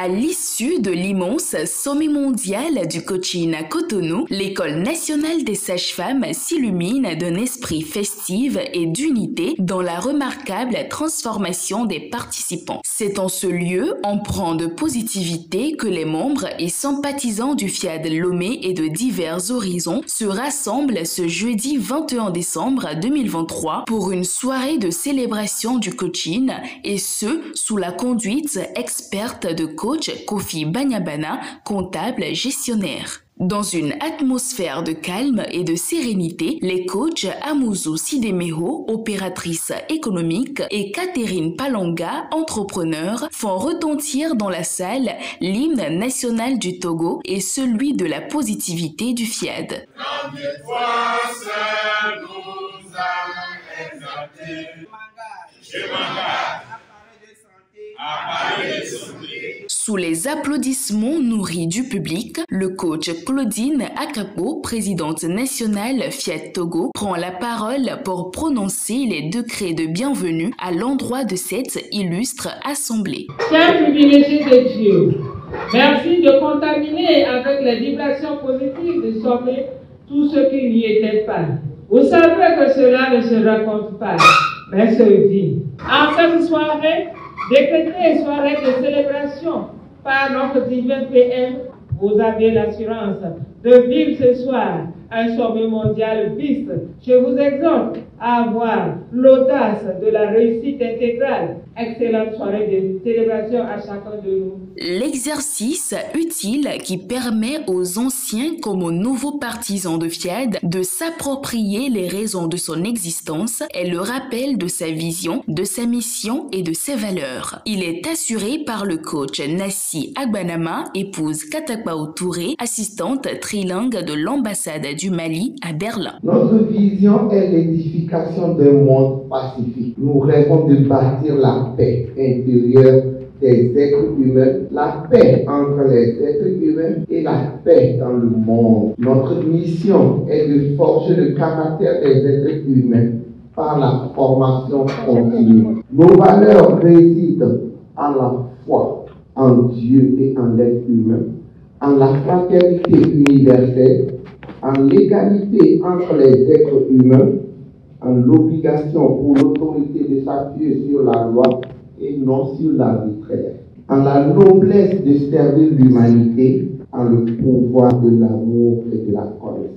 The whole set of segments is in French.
À l'issue de l'immense sommet mondial du coaching à Cotonou, l'École nationale des sages-femmes s'illumine d'un esprit festif et d'unité dans la remarquable transformation des participants. C'est en ce lieu empreint de positivité que les membres et sympathisants du FIAD Lomé et de divers horizons se rassemblent ce jeudi 21 décembre 2023 pour une soirée de célébration du coaching, et ce, sous la conduite experte de coach Kofi Banyabana, comptable gestionnaire. Dans une atmosphère de calme et de sérénité, les coachs Amuzu Sidemeho, opératrice économique, et Catherine Palanga, entrepreneur, font retentir dans la salle l'hymne national du Togo et celui de la positivité du FIAD. Sous les applaudissements nourris du public, le coach Claudine Akapo, présidente nationale Fiat Togo, prend la parole pour prononcer les décrets de bienvenue à l'endroit de cette illustre assemblée. Chers privilégiés de Dieu, merci de contaminer avec les vibrations positives du sommet tous ceux qui n'y étaient pas. Vous savez que cela ne se raconte pas, mais se vit. En cette soirée, décrétée soirée de célébration par notre divin PM, vous avez l'assurance de vivre ce soir un sommet mondial vice. Je vous exhorte à avoir l'audace de la réussite intégrale. Excellente soirée de célébration à chacun de nous. L'exercice utile qui permet aux anciens comme aux nouveaux partisans de FIAD de s'approprier les raisons de son existence est le rappel de sa vision, de sa mission et de ses valeurs. Il est assuré par le coach Nassi Agbanama, épouse Katakpao Touré, assistante trilingue de l'ambassade du Mali à Berlin. Notre vision est l'édification d'un monde pacifique. Nous rêvons de bâtir la paix intérieure des êtres humains, la paix entre les êtres humains et la paix dans le monde. Notre mission est de forger le caractère des êtres humains par la formation continue. Nos valeurs résident en la foi en Dieu et en l'être humain, en la fraternité universelle, en l'égalité entre les êtres humains, en l'obligation pour l'autorité de s'appuyer sur la loi et non sur l'arbitraire, en la noblesse de servir l'humanité, en le pouvoir de l'amour et de la connaissance.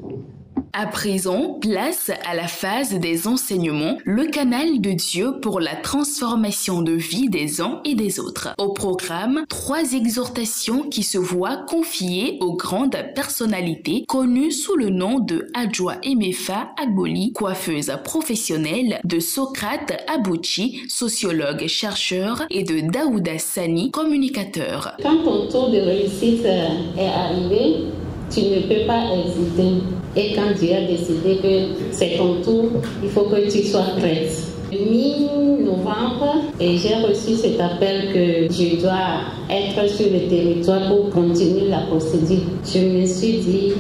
À présent, place à la phase des enseignements, le canal de Dieu pour la transformation de vie des uns et des autres. Au programme, 3 exhortations qui se voient confiées aux grandes personnalités connues sous le nom de Adjoa Emefa Agboli, coiffeuse professionnelle, de Socrate Abouchi, sociologue chercheur, et de Daouda Sani, communicateur. Quand ton tour de réussite est arrivé, tu ne peux pas hésiter. Et quand Dieu a décidé que c'est ton tour, il faut que tu sois prête. Mi-novembre, et j'ai reçu cet appel que je dois être sur le territoire pour continuer la procédure. Je me suis dit,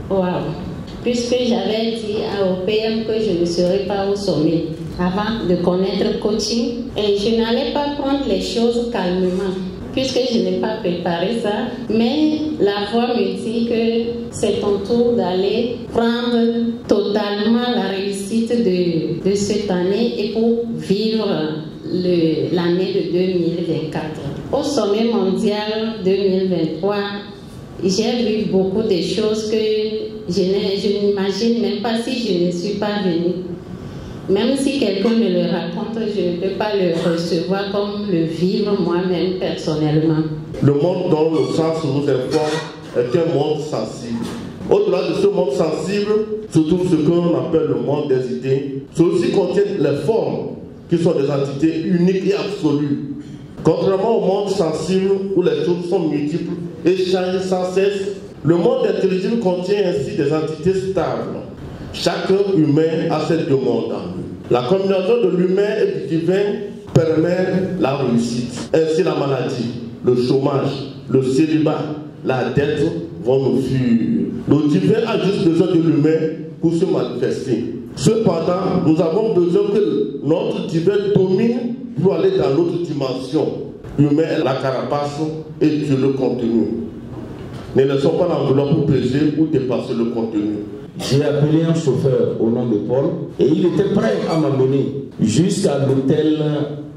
waouh, puisque j'avais dit au PM que je ne serais pas au sommet avant de connaître le coaching, et je n'allais pas prendre les choses calmement, puisque je n'ai pas préparé ça, mais la voix me dit que c'est ton tour d'aller prendre totalement la réussite de cette année et pour vivre l'année de 2024. Au sommet mondial 2023, j'ai vu beaucoup de choses que je n'imagine même pas si je ne suis pas venue. Même si quelqu'un me le raconte, je ne peux pas le recevoir comme le vivre moi-même personnellement. Le monde dont le sens nous informe est un monde sensible. Au-delà de ce monde sensible, se trouve ce qu'on appelle le monde des idées. Ceux-ci contiennent les formes qui sont des entités uniques et absolues. Contrairement au monde sensible où les choses sont multiples et changent sans cesse, le monde intelligible contient ainsi des entités stables. Chaque humain a cette demande en lui. La combinaison de l'humain et du divin permet la réussite. Ainsi la maladie, le chômage, le célibat, la dette vont nous fuir. Le divin a juste besoin de l'humain pour se manifester. Cependant, nous avons besoin que notre divin domine pour aller dans l'autre dimension. humain, la carapace et tu le contenu. Ne laissons pas l'enveloppe pour peser ou dépasser le contenu. J'ai appelé un chauffeur au nom de Paul et il était prêt à m'amener jusqu'à l'hôtel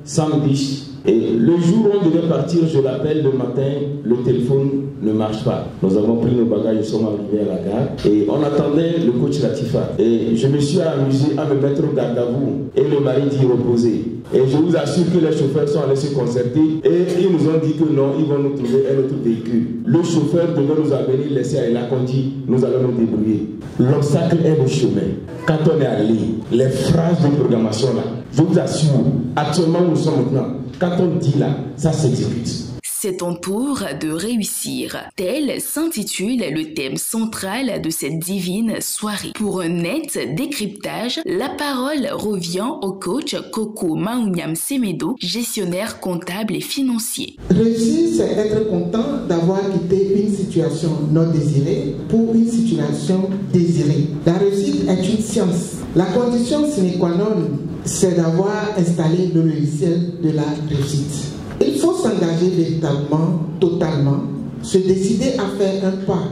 Sandwich. Et le jour où on devait partir, je l'appelle le matin, le téléphone ne marche pas. Nous avons pris nos bagages, nous sommes arrivés à la gare et on attendait le coach Latifa. Et je me suis amusé à me mettre au garde à vous et le mari dit reposer. Et je vous assure que les chauffeurs sont allés se concerter et ils nous ont dit que non, ils vont nous trouver un autre véhicule. Le chauffeur devait nous amener, laisser à la conduite, nous allons nous débrouiller. L'obstacle est le chemin. Quand on est allé, les phrases de programmation là, je vous assure, actuellement nous sommes maintenant. Quand on dit là, ça s'exécute. C'est ton tour de réussir. Tel s'intitule le thème central de cette divine soirée. Pour un net décryptage, la parole revient au coach Coco Maounyam Semedo, gestionnaire comptable et financier. Réussir, c'est être content d'avoir quitté une situation non désirée pour une situation désirée. La réussite est une science. La condition sine qua non, c'est d'avoir installé le logiciel de la réussite. Il faut s'engager véritablement, totalement, se décider à faire un pas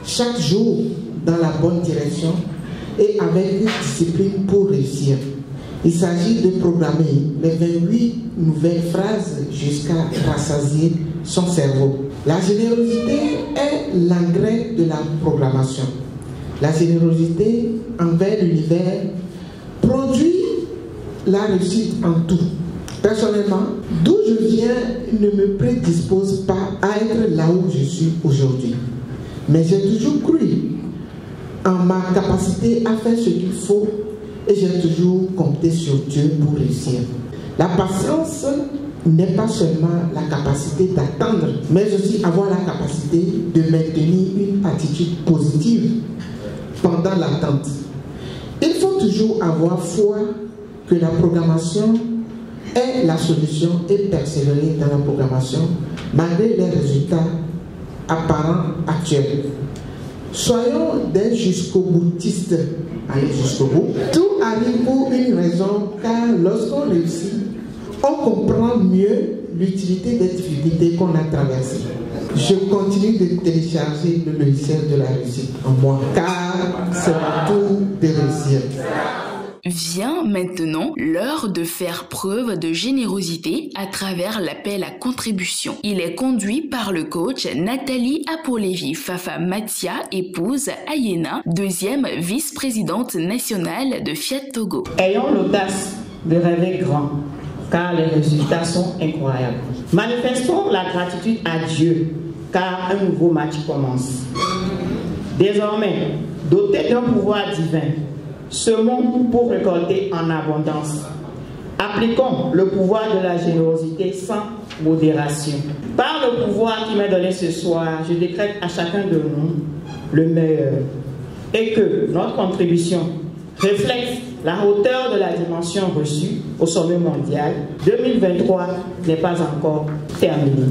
chaque jour dans la bonne direction et avec une discipline pour réussir. Il s'agit de programmer les 28 nouvelles phrases jusqu'à rassasier son cerveau. La générosité est l'engrais de la programmation. La générosité envers l'univers produit la réussite en tout. Personnellement, d'où je viens ne me prédispose pas à être là où je suis aujourd'hui. Mais j'ai toujours cru en ma capacité à faire ce qu'il faut et j'ai toujours compté sur Dieu pour réussir. La patience n'est pas seulement la capacité d'attendre, mais aussi avoir la capacité de maintenir une attitude positive pendant l'attente. Il faut toujours avoir foi que la programmation est la solution et persévérer dans la programmation malgré les résultats apparents actuels. Soyons des jusqu'au boutistes. Allez jusqu'au bout. Tout arrive pour une raison, car lorsqu'on réussit, on comprend mieux l'utilité des difficultés qu'on a traversées. Je continue de télécharger le logiciel de la réussite en moi, car c'est mon tour de réussir. Vient maintenant l'heure de faire preuve de générosité à travers l'appel à contribution. Il est conduit par le coach Nathalie Apolévi Fafa Matia, épouse Ayena, deuxième vice-présidente nationale de Fiat Togo. Ayons l'audace de rêver grand, car les résultats sont incroyables. Manifestons la gratitude à Dieu, car un nouveau match commence. Désormais, doté d'un pouvoir divin, semons pour récolter en abondance. Appliquons le pouvoir de la générosité sans modération. Par le pouvoir qui m'est donné ce soir, je décrète à chacun de nous le meilleur et que notre contribution reflète la hauteur de la dimension reçue au sommet mondial. 2023 n'est pas encore terminé.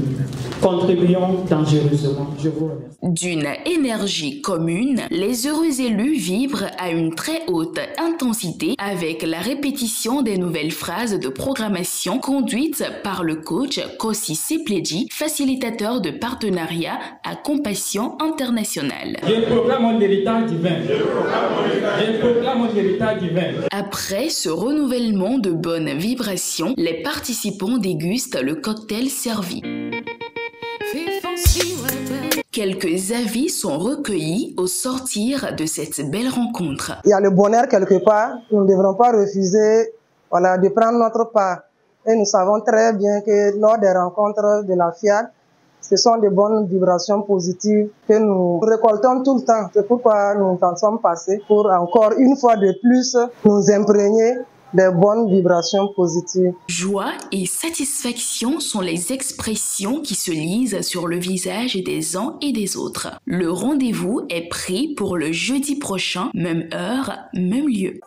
Contribuons dangereusement. Je vous remercie. D'une énergie commune, les heureux élus vibrent à une très haute intensité avec la répétition des nouvelles phrases de programmation conduites par le coach Kossi Sepledji, facilitateur de partenariat à Compassion Internationale. Je proclame mon héritage divin. Je proclame mon héritage divin. Après ce renouvellement de bonnes vibrations, les participants dégustent le cocktail servi. Quelques avis sont recueillis au sortir de cette belle rencontre. Il y a le bonheur quelque part. Nous ne devrons pas refuser de prendre notre part. Et nous savons très bien que lors des rencontres de la Fiat, ce sont de bonnes vibrations positives que nous récoltons tout le temps. C'est pourquoi nous en sommes passés pour encore une fois de plus nous imprégner des bonnes vibrations positives. Joie et satisfaction sont les expressions qui se lisent sur le visage des uns et des autres. Le rendez-vous est pris pour le jeudi prochain, même heure, même lieu.